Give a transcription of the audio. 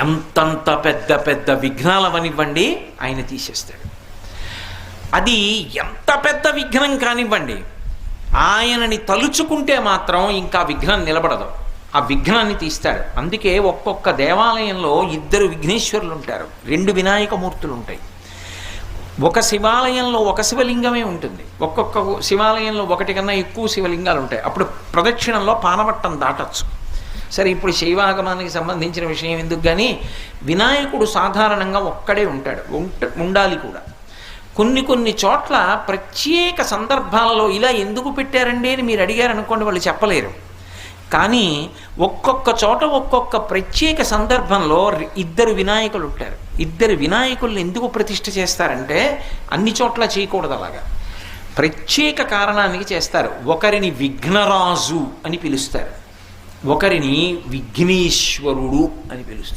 ఎంతంత పెద్ద పెద్ద విఘ్నాలవనివ్వండి ఆయన తీసేస్తాడు. అది ఎంత పెద్ద విఘ్నం కానివ్వండి, ఆయనని తలుచుకుంటే మాత్రం ఇంకా విఘ్నం నిలబడదు, ఆ విఘ్నాన్ని తీస్తాడు. అందుకే ఒక్కొక్క దేవాలయంలో 2 విఘ్నేశ్వరులు ఉంటారు, 2 వినాయకమూర్తులు ఉంటాయి. ఒక శివాలయంలో ఒక శివలింగమే ఉంటుంది, ఒక్కొక్క శివాలయంలో 1 కన్నా ఎక్కువ శివలింగాలు ఉంటాయి. అప్పుడు ప్రదక్షిణంలో పానవట్టం దాటచ్చు. సరే, ఇప్పుడు శైవాగమానికి సంబంధించిన విషయం ఎందుకు, కానీ వినాయకుడు సాధారణంగా ఒక్కడే ఉంటాడు, ఉండాలి కూడా. కొన్ని చోట్ల ప్రత్యేక సందర్భాలలో ఇలా ఎందుకు పెట్టారండి అని మీరు అడిగారు అనుకోండి, వాళ్ళు చెప్పలేరు. కానీ ఒక్కొక్క చోట ఒక్కొక్క ప్రత్యేక సందర్భంలో 2 వినాయకులు ఉంటారు. 2 వినాయకుల్ని ఎందుకు ప్రతిష్ఠ చేస్తారంటే అన్ని చోట్ల చేయకూడదు, అలాగా ప్రత్యేక కారణానికి చేస్తారు. ఒకరిని విఘ్నరాజు అని పిలుస్తారు, ఒకరిని విఘ్నేశ్వరుడు అని పిలుస్తారు.